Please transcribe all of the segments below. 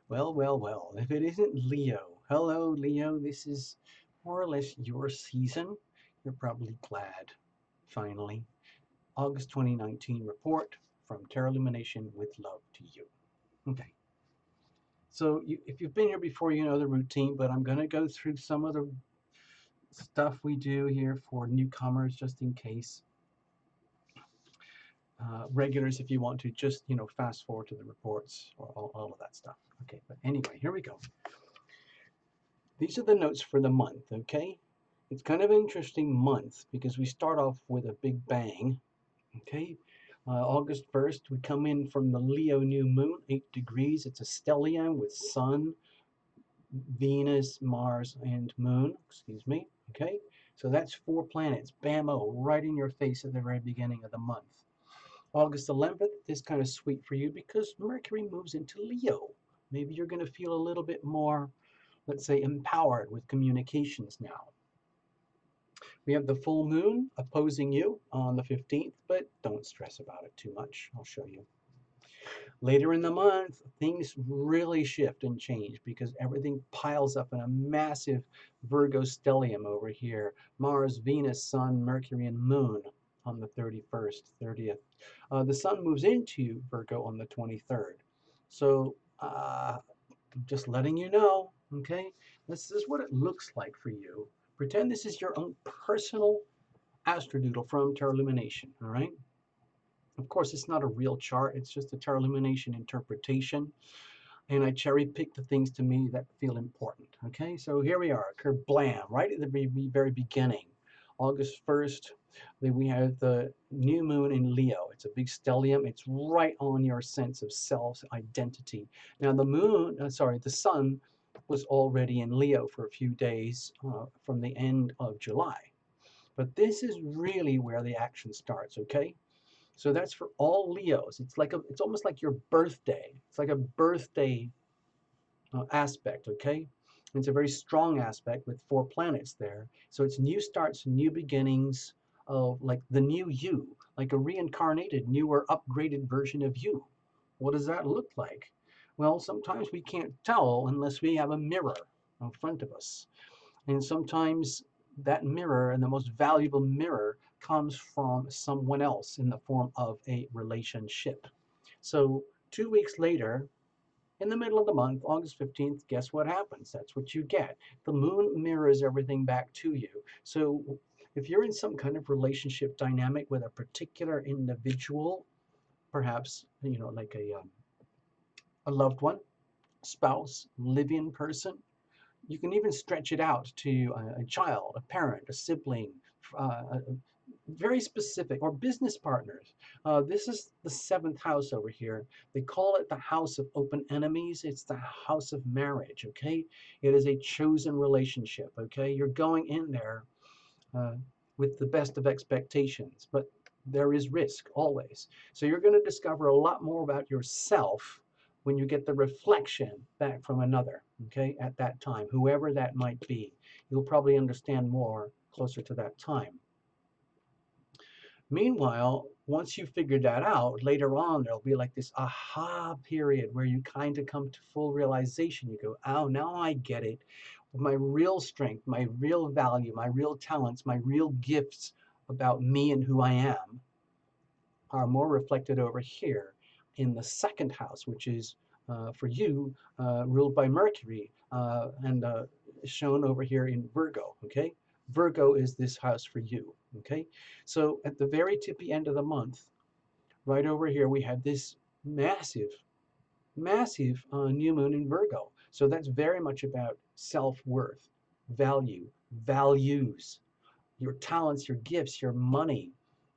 Well, well, well, if it isn't Leo. Hello, Leo. This is more or less your season. You're probably glad, finally. August 2019 report from Terra Illumination with love to you. Okay. So if you've been here before, you know the routine, but I'm going to go through some of the stuff we do here for newcomers just in case. Regulars, if you want to just, fast forward to the reports or all of that stuff. Okay, but anyway, here we go. These are the notes for the month, okay? It's kind of an interesting month because we start off with a big bang, okay? August 1st, we come in from the Leo new moon, 8 degrees. It's a stellium with Sun, Venus, Mars, and Moon, excuse me, okay? So that's 4 planets, bam-o, right in your face at the very beginning of the month. August 11th is kind of sweet for you because Mercury moves into Leo. Maybe you're going to feel a little bit more, let's say, empowered with communications now. We have the full moon opposing you on the 15th, but don't stress about it too much. I'll show you. Later in the month, things really shift and change because everything piles up in a massive Virgo stellium over here. Mars, Venus, Sun, Mercury, and Moon on the 31st, 30th. The Sun moves into Virgo on the 23rd. So just letting you know, okay? This is what it looks like for you. Pretend this is your own personal astrodoodle from Terra Illumination, all right? Of course, it's not a real chart. It's just a Terra Illumination interpretation. And I cherry pick the things to me that feel important, okay? So here we are, kerblam, right at the very beginning. August 1st, we have the new moon in Leo. It's a big stellium. It's right on your sense of self identity. Now the sun was already in Leo for a few days from the end of July. But this is really where the action starts, okay? So that's for all Leos. It's almost like your birthday. It's like a birthday aspect, okay? It's a very strong aspect with 4 planets there. So it's new starts, new beginnings of like the new you, like a reincarnated, newer, upgraded version of you. What does that look like? Well, sometimes we can't tell unless we have a mirror in front of us. And sometimes that mirror, and the most valuable mirror, comes from someone else in the form of a relationship. So 2 weeks later, in the middle of the month, August 15th, guess what happens? That's what you get. The moon mirrors everything back to you. So if you're in some kind of relationship dynamic with a particular individual, perhaps, like a loved one, spouse, live-in person, you can even stretch it out to a child, a parent, a sibling, very specific, or business partners. This is the 7th house over here. They call it the house of open enemies. It's the house of marriage, okay? It is a chosen relationship, okay? You're going in there uh, with the best of expectations, but there is risk always. So you're going to discover a lot more about yourself when you get the reflection back from another, okay, at that time, whoever that might be. You'll probably understand more closer to that time. Meanwhile, once you figure that out, later on, there'll be like this aha period where you kind of come to full realization. You go, oh, now I get it. My real strength, my real value, my real talents, my real gifts about me and who I am are more reflected over here in the 2nd house, which is for you, ruled by Mercury and shown over here in Virgo, okay? Virgo is this house for you, okay? So at the very tippy end of the month, right over here, we have this massive, massive new moon in Virgo. So that's very much about self-worth, value, values, your talents, your gifts, your money,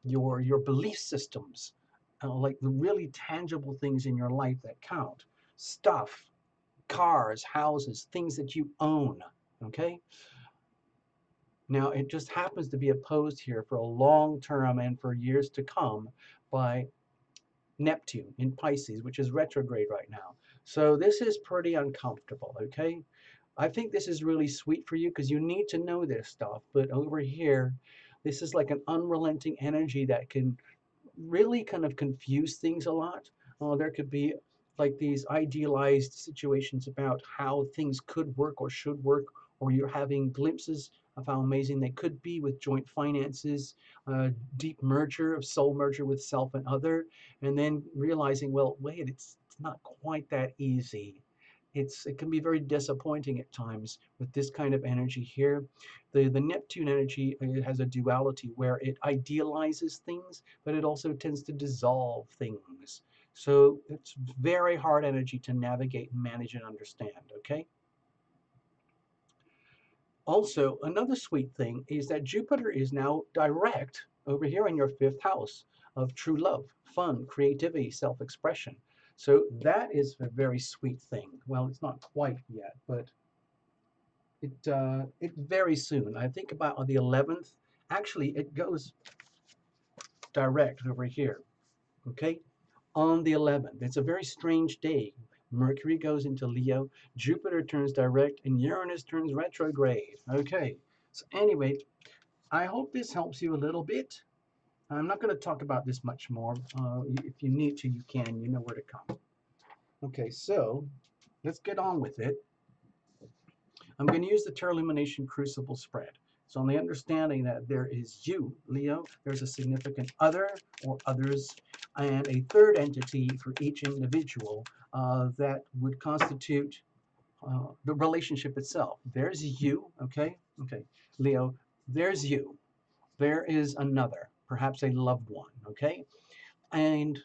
your belief systems, like the really tangible things in your life that count. Stuff, cars, houses, things that you own, okay? Now, it just happens to be opposed here for a long term and for years to come by Neptune in Pisces, which is retrograde right now. So this is pretty uncomfortable, okay? I think this is really sweet for you because you need to know this stuff. But over here, this is like an unrelenting energy that can really kind of confuse things a lot. There could be like these idealized situations about how things could work or should work, or you're having glimpses of how amazing they could be with joint finances, deep merger of soul merger with self and other, and then realizing, well, wait, it's not quite that easy. It can be very disappointing at times with this kind of energy here. The Neptune energy has a duality where it idealizes things, but it also tends to dissolve things. So it's very hard energy to navigate and manage and understand, okay? Also, another sweet thing is that Jupiter is now direct over here in your fifth house of true love, fun, creativity, self-expression. So that is a very sweet thing. Well, it's not quite yet, but it very soon. I think about on the 11th. Actually, it goes direct over here. Okay, on the 11th. It's a very strange day. Mercury goes into Leo, Jupiter turns direct, and Uranus turns retrograde. Okay, so anyway, I hope this helps you a little bit. I'm not going to talk about this much more. If you need to, you can. You know where to come. Okay, so let's get on with it. I'm going to use the Terra Illumination Crucible spread. So on the understanding that there is you, Leo, there's a significant other or others, and a third entity for each individual that would constitute the relationship itself. There's you, okay? Okay, Leo, there's you. There is another, perhaps a loved one, okay? And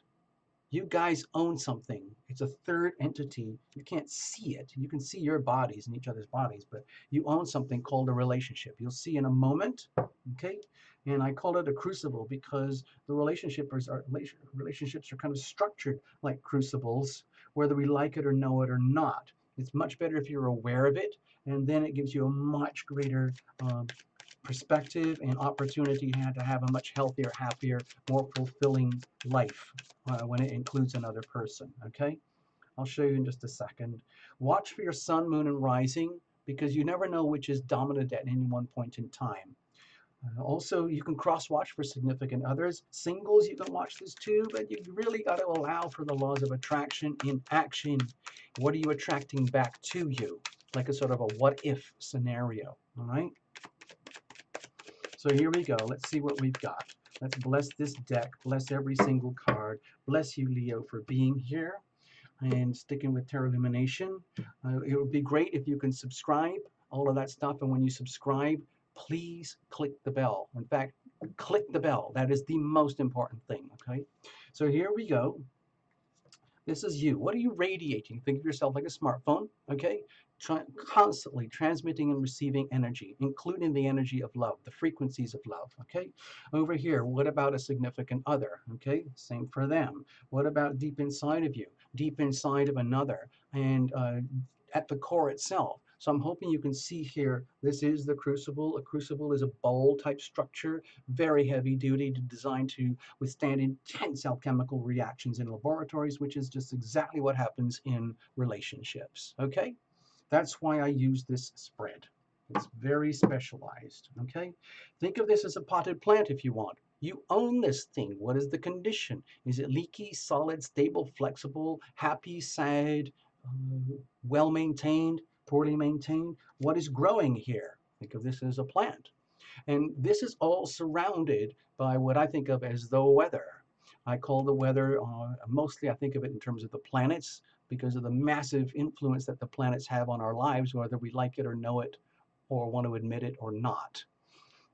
you guys own something. It's a third entity. You can't see it. You can see your bodies and each other's bodies, but you own something called a relationship. You'll see in a moment, okay? And I call it a crucible because the relationships are kind of structured like crucibles, whether we like it or know it or not. It's much better if you're aware of it, and then it gives you a much greater perspective and opportunity to have a much healthier, happier, more fulfilling life when it includes another person, okay? I'll show you in just a second. Watch for your sun, moon, and rising because you never know which is dominant at any one point in time. Also, you can cross-watch for significant others. Singles, you can watch this too, but you really got to allow for the laws of attraction in action. What are you attracting back to you? Like a sort of a what-if scenario, all right? So here we go. Let's see what we've got. Let's bless this deck. Bless every single card. Bless you, Leo, for being here and sticking with Terra Illumination. It would be great if you can subscribe, all of that stuff. And when you subscribe, please click the bell. In fact, click the bell. That is the most important thing, okay? So here we go. This is you. What are you radiating? Think of yourself like a smartphone, okay? Constantly transmitting and receiving energy, including the energy of love, the frequencies of love, okay? Over here, what about a significant other, okay? Same for them. What about deep inside of you, deep inside of another, and at the core itself? So I'm hoping you can see here, this is the crucible. A crucible is a bowl type structure, very heavy duty, designed to withstand intense alchemical reactions in laboratories, which is just exactly what happens in relationships, okay? That's why I use this spread. It's very specialized, okay? Think of this as a potted plant if you want. You own this thing. What is the condition? Is it leaky, solid, stable, flexible, happy, sad, well-maintained, poorly maintained? What is growing here? Think of this as a plant. And this is all surrounded by what I think of as the weather. I call the weather, mostly I think of it in terms of the planets because of the massive influence that the planets have on our lives, whether we like it or know it or want to admit it or not.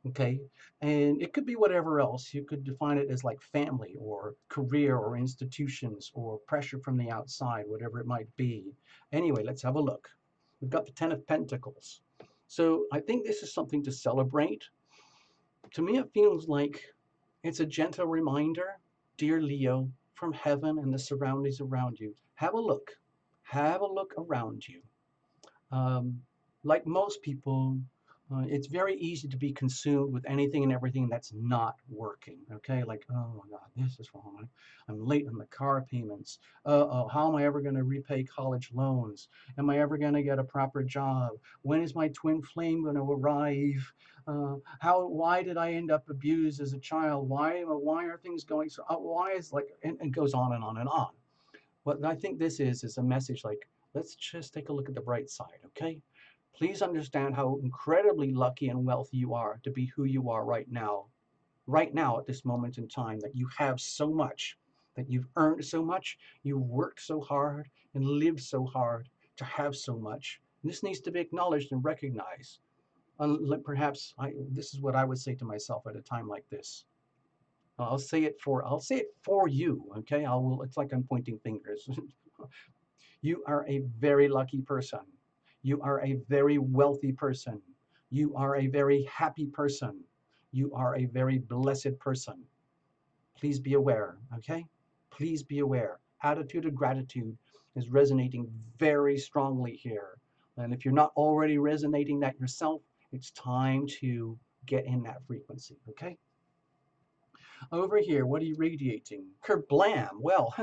Okay, and it could be whatever else. You could define it as like family or career or institutions or pressure from the outside, whatever it might be. Anyway, let's have a look. We've got the Ten of Pentacles. So I think this is something to celebrate. To me, it feels like it's a gentle reminder, dear Leo, from heaven and the surroundings around you. Have a look. Have a look around you. Like most people, it's very easy to be consumed with anything and everything that's not working. Okay, like, oh my God, this is wrong. I'm late on the car payments. Oh, how am I ever going to repay college loans? Am I ever going to get a proper job? When is my twin flame going to arrive? Why did I end up abused as a child? Why are things going so? Why is like, and it goes on and on and on. What I think this is a message like, let's just take a look at the bright side, okay? Please understand how incredibly lucky and wealthy you are to be who you are right now at this moment in time, that you have so much, that you've earned so much, you've worked so hard and lived so hard to have so much. This needs to be acknowledged and recognized. Perhaps this is what I would say to myself at a time like this. I'll say it for you, okay? It's like I'm pointing fingers. You are a very lucky person. You are a very wealthy person. You are a very happy person. You are a very blessed person. Please be aware, okay? Please be aware. Attitude of gratitude is resonating very strongly here. And if you're not already resonating that yourself, it's time to get in that frequency, okay? Over here, what are you radiating? Kerblam! Well,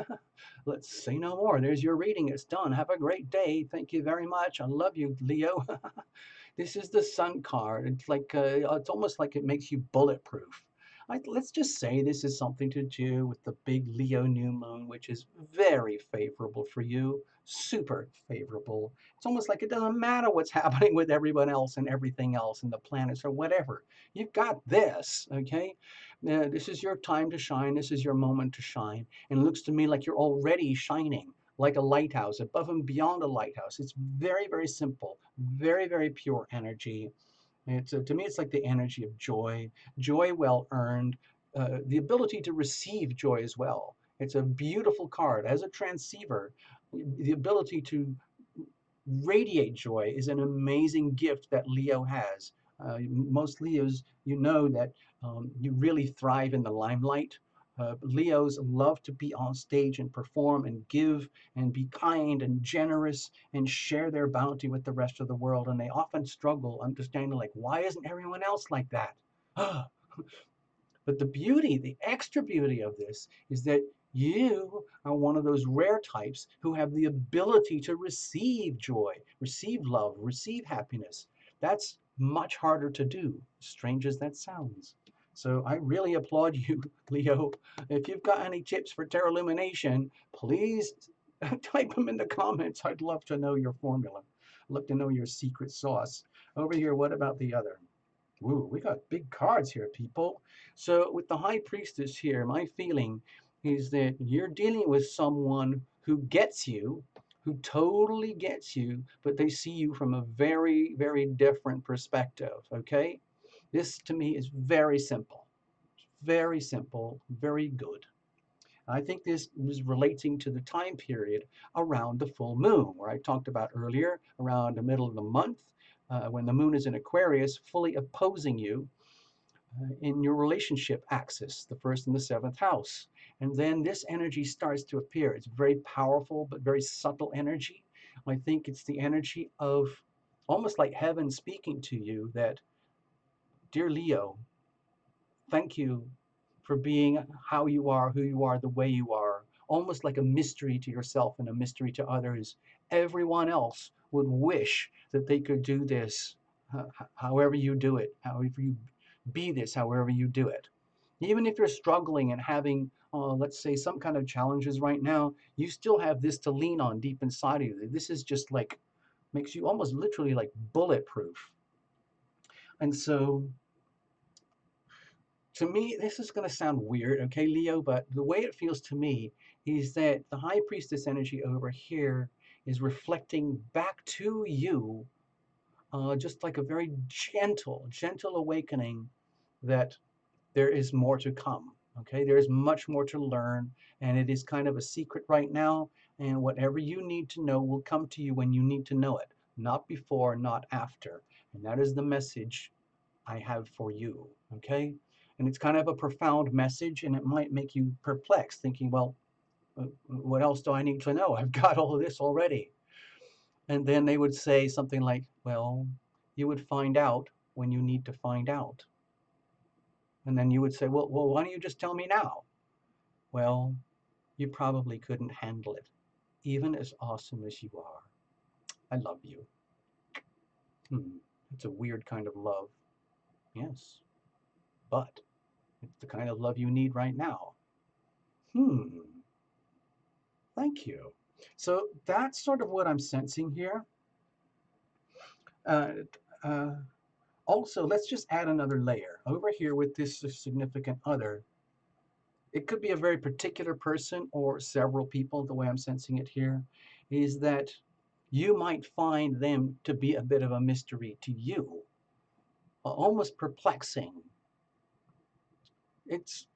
let's say no more. There's your reading. It's done. Have a great day. Thank you very much. I love you, Leo. This is the Sun card. It's almost like it makes you bulletproof. Let's just say this is something to do with the big Leo new moon, which is very favorable for you. Super favorable. It's almost like it doesn't matter what's happening with everyone else and everything else and the planets or whatever. You've got this, okay? This is your time to shine. This is your moment to shine. And it looks to me like you're already shining like a lighthouse, above and beyond a lighthouse. It's very, very simple, very, very pure energy. To me, it's like the energy of joy, joy well earned, the ability to receive joy as well. It's a beautiful card. As a transceiver, the ability to radiate joy is an amazing gift that Leo has. Most Leos, you know that you really thrive in the limelight. Leos love to be on stage and perform and give and be kind and generous and share their bounty with the rest of the world. And they often struggle understanding, like, why isn't everyone else like that? But the beauty, the extra beauty of this is that you are one of those rare types who have the ability to receive joy, receive love, receive happiness. That's much harder to do, strange as that sounds. So I really applaud you, Leo. If you've got any tips for tarot illumination, please type them in the comments. I'd love to know your formula. I'd love to know your secret sauce. Over here, what about the other? Ooh, we got big cards here, people. So with the High Priestess here, my feeling is that you're dealing with someone who gets you, who totally gets you, but they see you from a very, very different perspective, okay? This to me is very simple, very good. I think this was relating to the time period around the full moon, where I talked about earlier, around the middle of the month, when the moon is in Aquarius, fully opposing you in your relationship axis, the first and the seventh house. And then this energy starts to appear. It's very powerful, but very subtle energy. I think it's the energy of almost like heaven speaking to you that, dear Leo, thank you for being how you are, who you are, the way you are, almost like a mystery to yourself and a mystery to others. Everyone else would wish that they could do this, however you do it, however you be this, however you do it. Even if you're struggling and having, let's say, some kind of challenges right now, you still have this to lean on deep inside of you. This is just like, makes you almost literally like bulletproof. And so to me, this is going to sound weird, okay, Leo, but the way it feels to me is that the High Priestess energy over here is reflecting back to you, just like a very gentle awakening that there is more to come. Okay, there's much more to learn, and it is kind of a secret right now. And whatever you need to know will come to you when you need to know it, not before, not after. And that is the message I have for you, okay? And it's kind of a profound message, and it might make you perplexed, thinking, well, what else do I need to know? I've got all of this already. And then they would say something like, well, you would find out when you need to find out. And then you would say, well, why don't you just tell me now? Well, you probably couldn't handle it, even as awesome as you are. I love you. It's a weird kind of love, yes, but it's the kind of love you need right now. Hmm. Thank you. So that's sort of what I'm sensing here. Uh, uh, Also, let's just add another layer. Over here with this significant other, it could be a very particular person or several people, the way I'm sensing it here, is that you might find them to be a bit of a mystery to you, almost perplexing. It's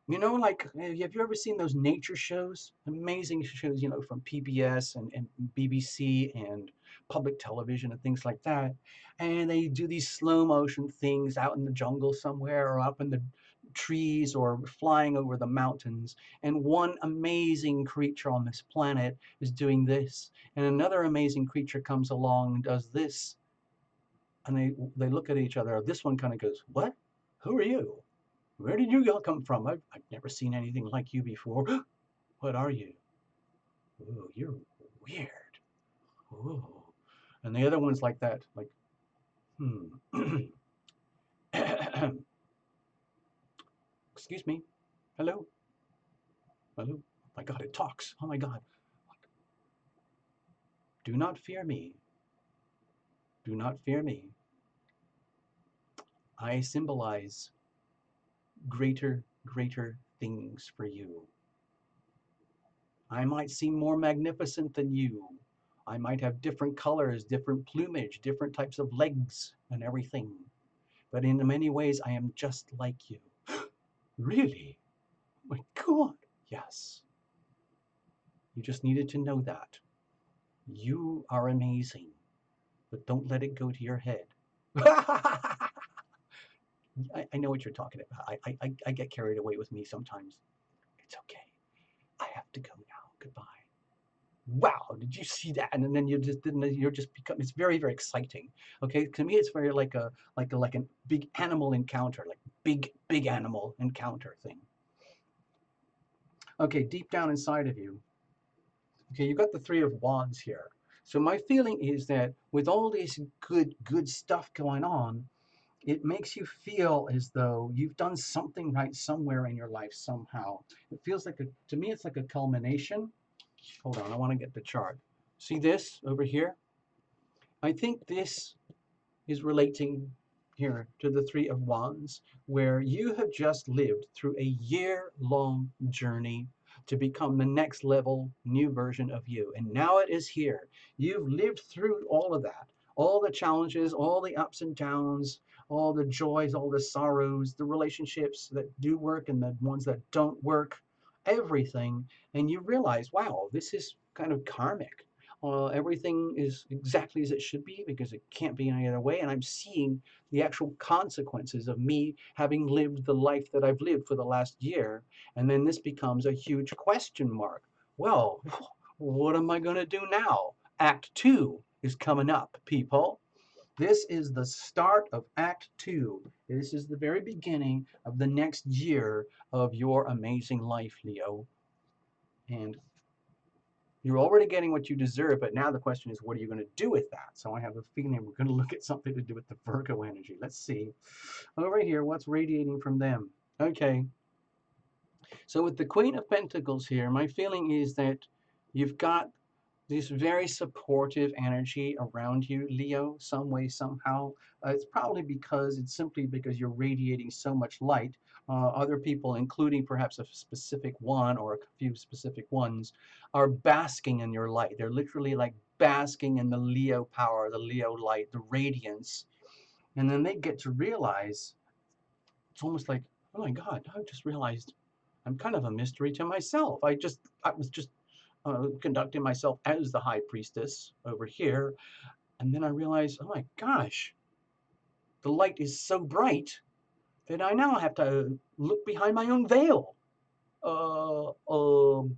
like, have you ever seen those nature shows? Amazing shows, from PBS and BBC and public television and things like that. And they do these slow motion things out in the jungle somewhere or up in the trees or flying over the mountains. And one amazing creature on this planet is doing this. And another amazing creature comes along and does this. And they look at each other. This one kind of goes, "What? Who are you? Where did you all come from? I've never seen anything like you before. What are you? Ooh, you're weird. Ooh." And the other one's like that, like, hmm. Excuse me. Hello? Hello? Oh my God, it talks. Oh my God. Do not fear me. Do not fear me. I symbolize greater, greater things for you. I might seem more magnificent than you. I might have different colors, different plumage, different types of legs and everything. But in many ways, I am just like you. Really? My God. Yes. You just needed to know that. You are amazing, but don't let it go to your head. I know what you're talking about. I get carried away with me sometimes. It's okay. I have to go now. Goodbye. Wow, did you see that? And then you just didn't. You're just become. It's very, very exciting. Okay, to me, it's very like a big animal encounter, like big animal encounter thing. Okay, deep down inside of you. Okay, you've got the Three of Wands here. So my feeling is that with all this good stuff going on, it makes you feel as though you've done something right somewhere in your life somehow. It feels like to me, it's like a culmination. Hold on, I want to get the chart. See this over here? I think this is relating here to the Three of Wands, where you have just lived through a year-long journey to become the next level, new version of you. And now it is here. You've lived through all of that, all the challenges, all the ups and downs, all the joys, all the sorrows, the relationships that do work and the ones that don't work, everything. And you realize, wow, this is kind of karmic. Everything is exactly as it should be because it can't be any other way. And I'm seeing the actual consequences of me having lived the life that I've lived for the last year. And then this becomes a huge question mark. Well, what am I going to do now? Act 2 is coming up, people. This is the start of Act 2. This is the very beginning of the next year of your amazing life, Leo. And you're already getting what you deserve, but now the question is, what are you going to do with that? So I have a feeling we're going to look at something to do with the Virgo energy. Let's see. Over here, what's radiating from them? Okay. So with the Queen of Pentacles here, my feeling is that you've got this very supportive energy around you, Leo, some way, somehow. It's probably because it's simply because you're radiating so much light. Other people, including perhaps a specific one or a few specific ones, are basking in your light. They're literally like basking in the Leo power, the Leo light, the radiance. And then they get to realize it's almost like, oh my God, I just realized I'm kind of a mystery to myself. I was just conducting myself as the high priestess over here. And then I realized, oh my gosh, the light is so bright that I now have to look behind my own veil. Uh, um,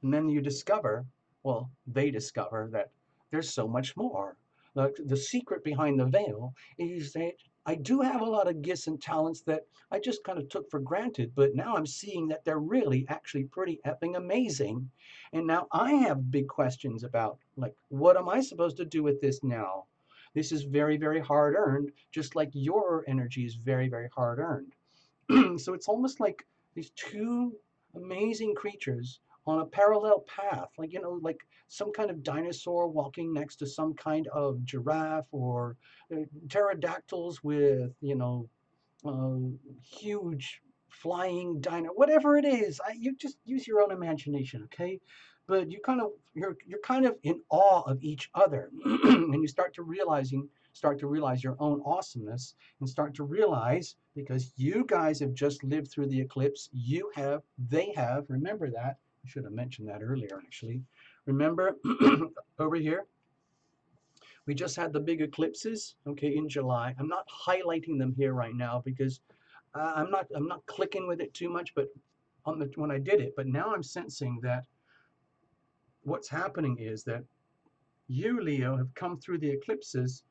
and then you discover, well, they discover that there's so much more. Like the secret behind the veil is that I do have a lot of gifts and talents that I just kind of took for granted, but now I'm seeing that they're really actually pretty effing amazing. And now I have big questions about, like, what am I supposed to do with this now? This is very, very hard earned, just like your energy is very, very hard earned. So it's almost like these two amazing creatures on a parallel path, like, you know, like some kind of dinosaur walking next to some kind of giraffe, or pterodactyls with, you know, huge flying dino, whatever it is. You just use your own imagination, okay? But you're kind of in awe of each other, and you start to realize your own awesomeness, and start to realize, because you guys have just lived through the eclipse, they have. Remember that. I should have mentioned that earlier, actually. Remember, over here, we just had the big eclipses, okay, in July. I'm not highlighting them here right now because I'm not clicking with it too much, but when I did it, but now I'm sensing that what's happening is that you, Leo, have come through the eclipses,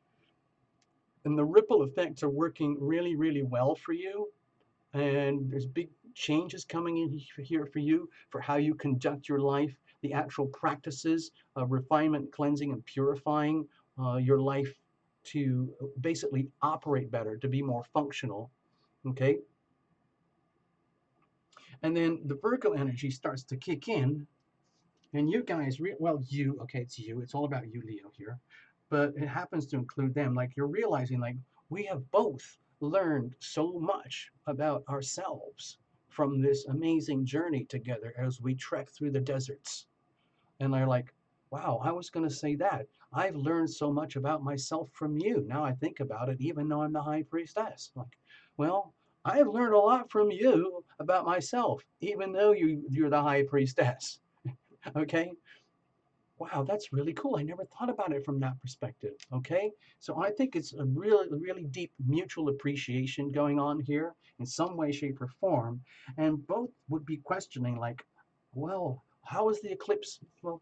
and the ripple effects are working really, really well for you. And there's big changes coming in here for you, for how you conduct your life, the actual practices of refinement, cleansing, and purifying your life to basically operate better, to be more functional. Okay. And then the Virgo energy starts to kick in, and you guys, okay, it's you, it's all about you, Leo, here, but it happens to include them. Like, you're realizing, like, we have both learned so much about ourselves from this amazing journey together as we trek through the deserts. And they're like, wow, I was going to say that. I've learned so much about myself from you. Now I think about it, even though I'm the high priestess. Like, well, I've learned a lot from you about myself, even though you're the high priestess. Okay. Wow, that's really cool. I never thought about it from that perspective. Okay. So I think it's a really, really deep mutual appreciation going on here in some way, shape, or form. And both would be questioning, like, well, how is the eclipse? Well,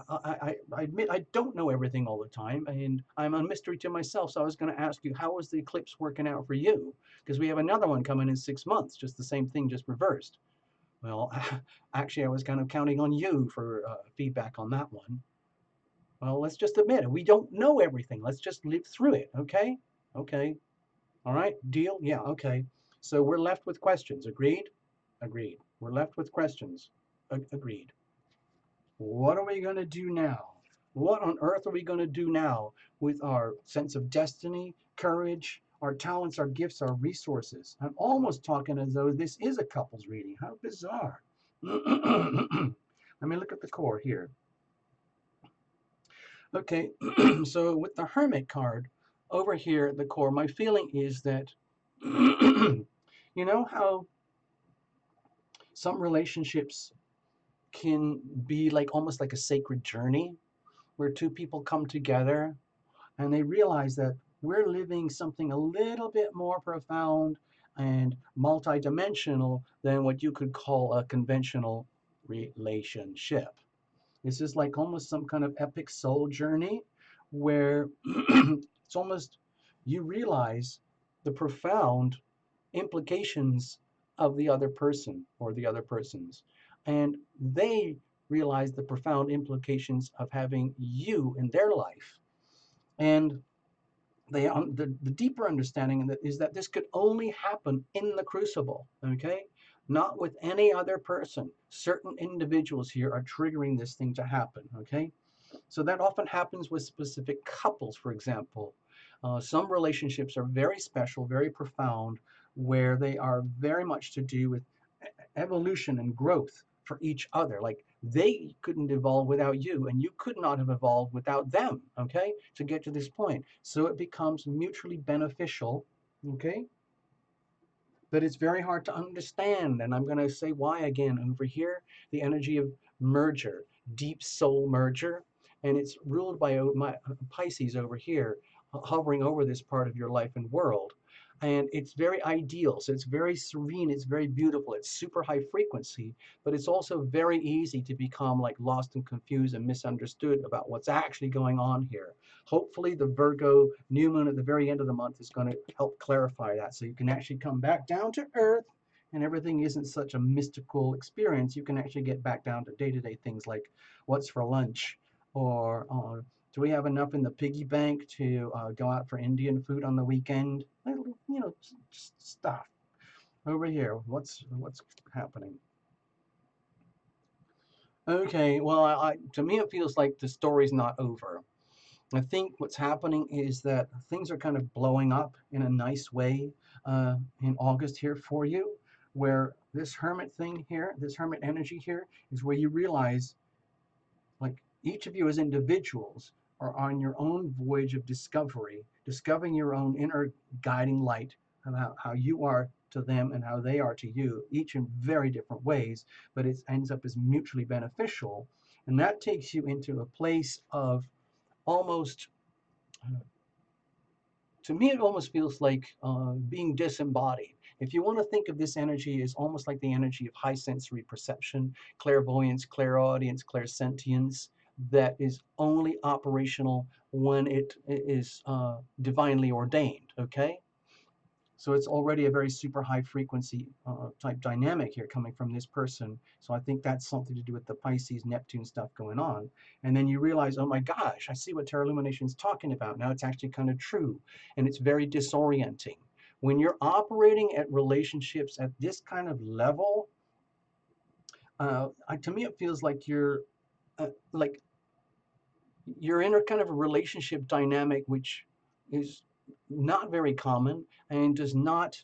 I admit I don't know everything all the time, and I'm a mystery to myself. So I was going to ask you, how is the eclipse working out for you? Because we have another one coming in 6 months, just the same thing, just reversed. Well, actually, I was kind of counting on you for feedback on that one. Well, let's just admit it. We don't know everything. Let's just live through it, okay? Okay. All right. Deal? Yeah, okay. So we're left with questions. Agreed? Agreed. We're left with questions. Agreed. What are we going to do now? What on earth are we going to do now with our sense of destiny, courage, our talents, our gifts, our resources? I'm almost talking as though this is a couples reading. How bizarre. Let me look at the core here. Okay, so with the Hermit card over here at the core, my feeling is that, you know how some relationships can be like almost like a sacred journey where two people come together and they realize that we're living something a little bit more profound and multidimensional than what you could call a conventional relationship. This is like almost some kind of epic soul journey where it's almost, you realize the profound implications of the other person or the other persons. And they realize the profound implications of having you in their life. And the deeper understanding is that this could only happen in the crucible, okay? Not with any other person. Certain individuals here are triggering this thing to happen, okay? So that often happens with specific couples, for example. Some relationships are very special, very profound, where they are very much to do with evolution and growth for each other. Like, they couldn't evolve without you, and you could not have evolved without them, okay, to get to this point. So it becomes mutually beneficial, okay? But it's very hard to understand. And I'm going to say why again over here. The energy of merger, deep soul merger, and it's ruled by my Pisces over here, hovering over this part of your life and world. And it's very ideal. So it's very serene. It's very beautiful. It's super high frequency, but it's also very easy to become like lost and confused and misunderstood about what's actually going on here. Hopefully the Virgo new moon at the very end of the month is going to help clarify that, so you can actually come back down to earth and everything isn't such a mystical experience. You can actually get back down to day-to-day things like what's for lunch, or do we have enough in the piggy bank to go out for Indian food on the weekend? You know, just stuff. Over here, what's happening? Okay, well, to me it feels like the story's not over. I think what's happening is that things are kind of blowing up in a nice way in August here for you, where this hermit thing here, this hermit energy here, is where you realize, like, each of you as individuals are on your own voyage of discovery, discovering your own inner guiding light, and how you are to them and how they are to you, each in very different ways, but it ends up as mutually beneficial. And that takes you into a place of almost, to me, it almost feels like being disembodied. If you want to think of this energy as almost like the energy of high sensory perception, clairvoyance, clairaudience, clairsentience, that is only operational when it is divinely ordained, okay? So it's already a very super high frequency type dynamic here coming from this person. So I think that's something to do with the Pisces, Neptune stuff going on. And then you realize, oh my gosh, I see what Terra Illumination is talking about. Now it's actually kind of true. And it's very disorienting. When you're operating at relationships at this kind of level, to me, it feels like like you're in a kind of a relationship dynamic which is not very common and does not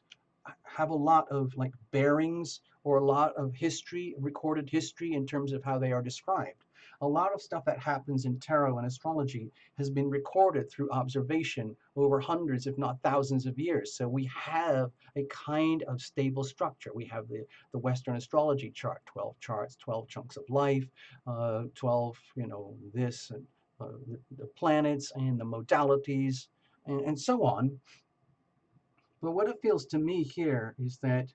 have a lot of like bearings or a lot of history, recorded history in terms of how they are described. A lot of stuff that happens in tarot and astrology has been recorded through observation over hundreds, if not thousands of years. So we have a kind of stable structure. We have the Western astrology chart, 12 charts, 12 chunks of life, 12, this and the planets and the modalities and so on. But what it feels to me here is that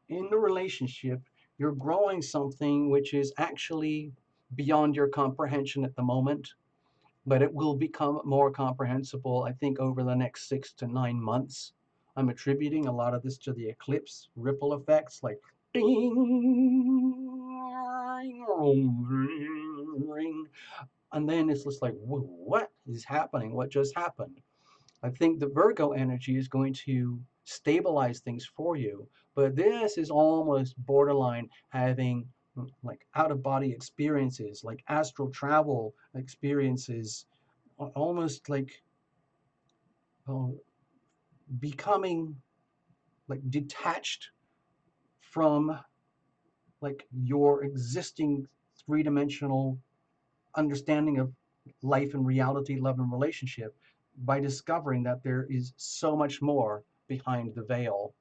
in the relationship, you're growing something which is actually beyond your comprehension at the moment, but it will become more comprehensible, I think, over the next 6 to 9 months. I'm attributing a lot of this to the eclipse ripple effects, like ding, and then it's just like, what is happening? What just happened? I think the Virgo energy is going to stabilize things for you, but this is almost borderline having like out of body experiences, like astral travel experiences, almost like uh, becoming like detached from like your existing three-dimensional understanding of life and reality, love and relationship, by discovering that there is so much more behind the veil.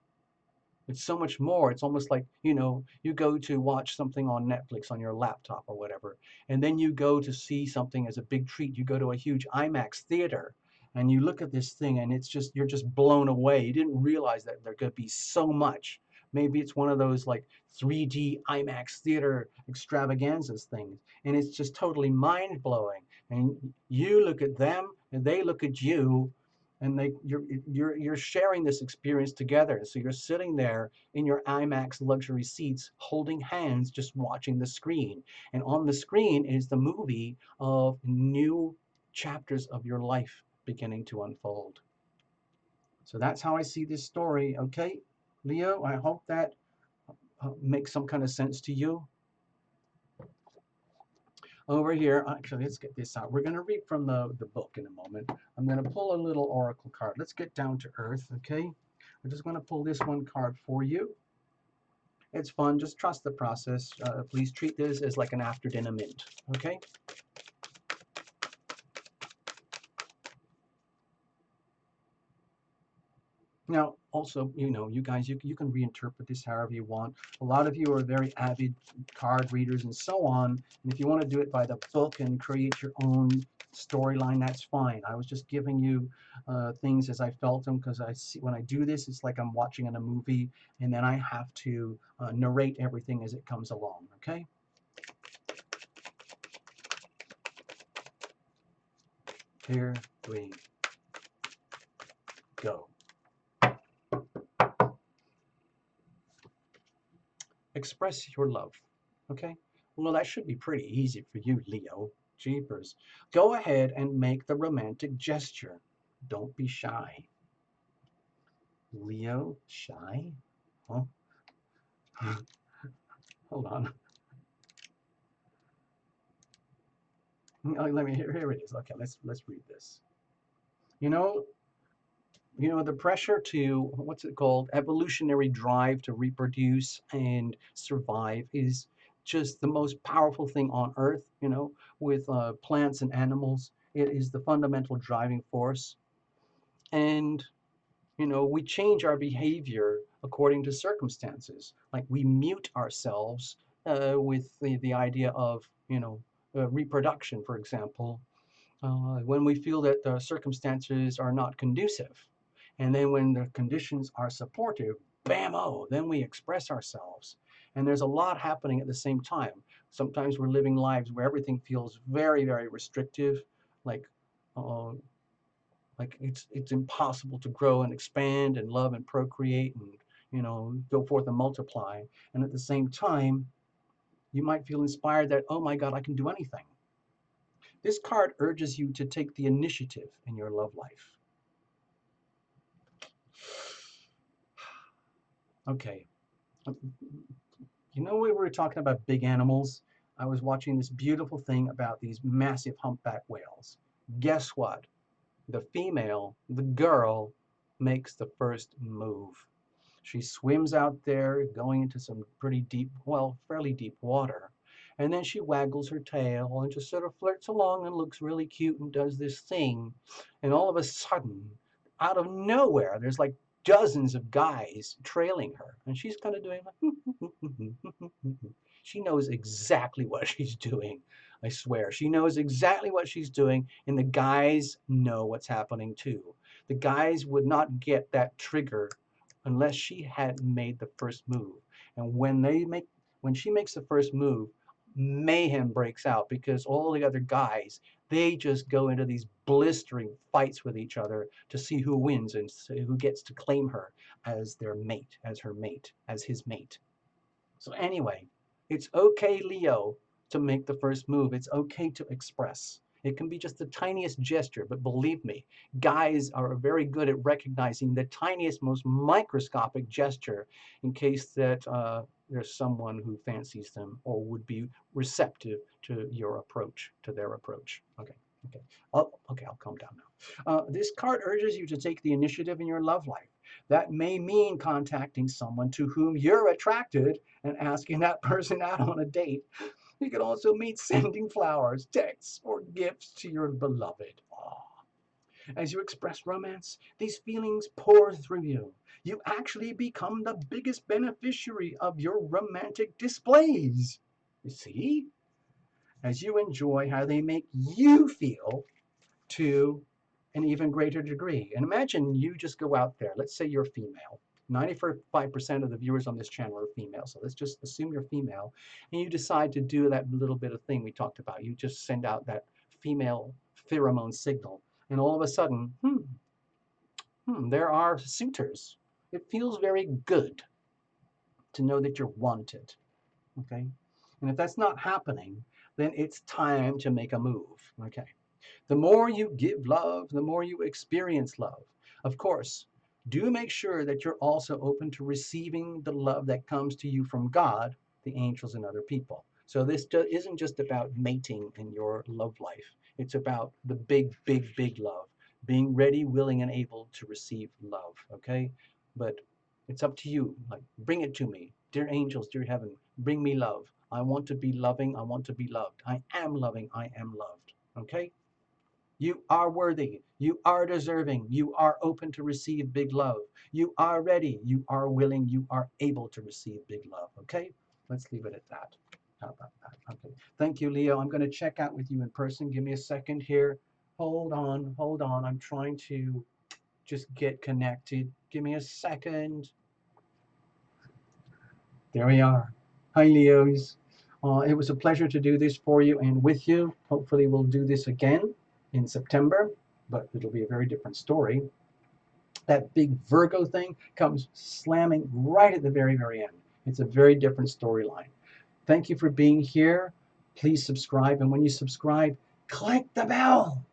It's so much more. It's almost like, you go to watch something on Netflix on your laptop or whatever, and then you go to see something as a big treat. You go to a huge IMAX theater and you look at this thing and you're just blown away. You didn't realize that there could be so much. Maybe it's one of those like 3D IMAX theater extravaganzas things, and it's just totally mind blowing. And you look at them and they look at you, and you're sharing this experience together. So you're sitting there in your IMAX luxury seats, holding hands, just watching the screen. And on the screen is the movie of new chapters of your life beginning to unfold. So that's how I see this story. Okay, Leo, I hope that makes some kind of sense to you. Over here, actually, let's get this out. We're going to read from the book in a moment. I'm going to pull a little oracle card. Let's get down to earth, okay? I'm just going to pull this one card for you. It's fun. Just trust the process. Please treat this as like an after dinner mint, okay? Now, also, you guys, you can reinterpret this however you want. A lot of you are very avid card readers and so on. And if you want to do it by the book and create your own storyline, that's fine. I was just giving you things as I felt them, because I see when I do this, it's like I'm watching in a movie, and then I have to narrate everything as it comes along, okay? Here we go. Express your love, okay? Well, that should be pretty easy for you, Leo. Jeepers. Go ahead and make the romantic gesture. Don't be shy. Leo, shy? Huh? Hold on. Let me, here it is. Okay, let's read this. You know, the pressure to, what's it called, evolutionary drive to reproduce and survive is just the most powerful thing on earth. With plants and animals, it is the fundamental driving force. And we change our behavior according to circumstances. Like we mute ourselves with the idea of reproduction, for example, when we feel that the circumstances are not conducive. And then when the conditions are supportive, bam-o, then we express ourselves. And there's a lot happening at the same time. Sometimes we're living lives where everything feels very, very restrictive, like uh, it's impossible to grow and expand and love and procreate and go forth and multiply. And at the same time, you might feel inspired that, oh my God, I can do anything. This card urges you to take the initiative in your love life. Okay. We were talking about big animals. I was watching this beautiful thing about these massive humpback whales. Guess what? The female, the girl, makes the first move. She swims out there, going into some pretty deep, well, fairly deep water. And then she waggles her tail and just sort of flirts along and looks really cute and does this thing. And all of a sudden, out of nowhere, there's like dozens of guys trailing her. And she's kind of doing like, she knows exactly what she's doing. I swear. She knows exactly what she's doing. And the guys know what's happening too. The guys would not get that trigger unless she had made the first move. And when she makes the first move, mayhem breaks out because all the other guys, they just go into these blistering fights with each other to see who wins and who gets to claim her as their mate, as her mate, as his mate. So anyway, it's okay, Leo, to make the first move. It's okay to express. It can be just the tiniest gesture, but believe me, guys are very good at recognizing the tiniest, most microscopic gesture in case that there's someone who fancies them or would be receptive to your approach, to their approach. Okay. Okay. Okay, I'll calm down now. This card urges you to take the initiative in your love life. That may mean contacting someone to whom you're attracted and asking that person out on a date. It could also mean sending flowers, texts, or gifts to your beloved. Oh. As you express romance, these feelings pour through you. You actually become the biggest beneficiary of your romantic displays. You see? As you enjoy how they make you feel to an even greater degree. And imagine you just go out there. Let's say you're female. 95% of the viewers on this channel are female. So let's just assume you're female. And you decide to do that little bit of thing we talked about. You just send out that female pheromone signal. And all of a sudden, there are suitors. It feels very good to know that you're wanted. Okay? And if that's not happening, then it's time to make a move. Okay? The more you give love, the more you experience love. Of course, do make sure that you're also open to receiving the love that comes to you from God, the angels, and other people. So this isn't just about mating in your love life. It's about the big, big, big love. Being ready, willing, and able to receive love, okay? But it's up to you. Like, bring it to me. Dear angels, dear heaven, bring me love. I want to be loving. I want to be loved. I am loving. I am loved, okay? You are worthy. You are deserving. You are open to receive big love. You are ready. You are willing. You are able to receive big love. Okay? Let's leave it at that. How about that? Okay. Thank you, Leo. I'm going to check out with you in person. Give me a second here. Hold on. Hold on. I'm trying to just get connected. Give me a second. There we are. Hi, Leos. It was a pleasure to do this for you and with you. Hopefully, we'll do this again in September, but it'll be a very different story. That big Virgo thing comes slamming right at the very, very end. It's a very different storyline. Thank you for being here. Please subscribe, and when you subscribe, click the bell.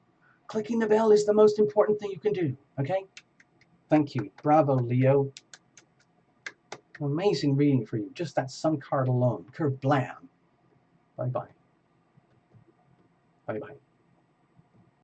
Clicking the bell is the most important thing you can do, okay? Thank you. Bravo, Leo. Amazing reading for you. Just that sun card alone. Kerblam. Bye-bye. Bye-bye.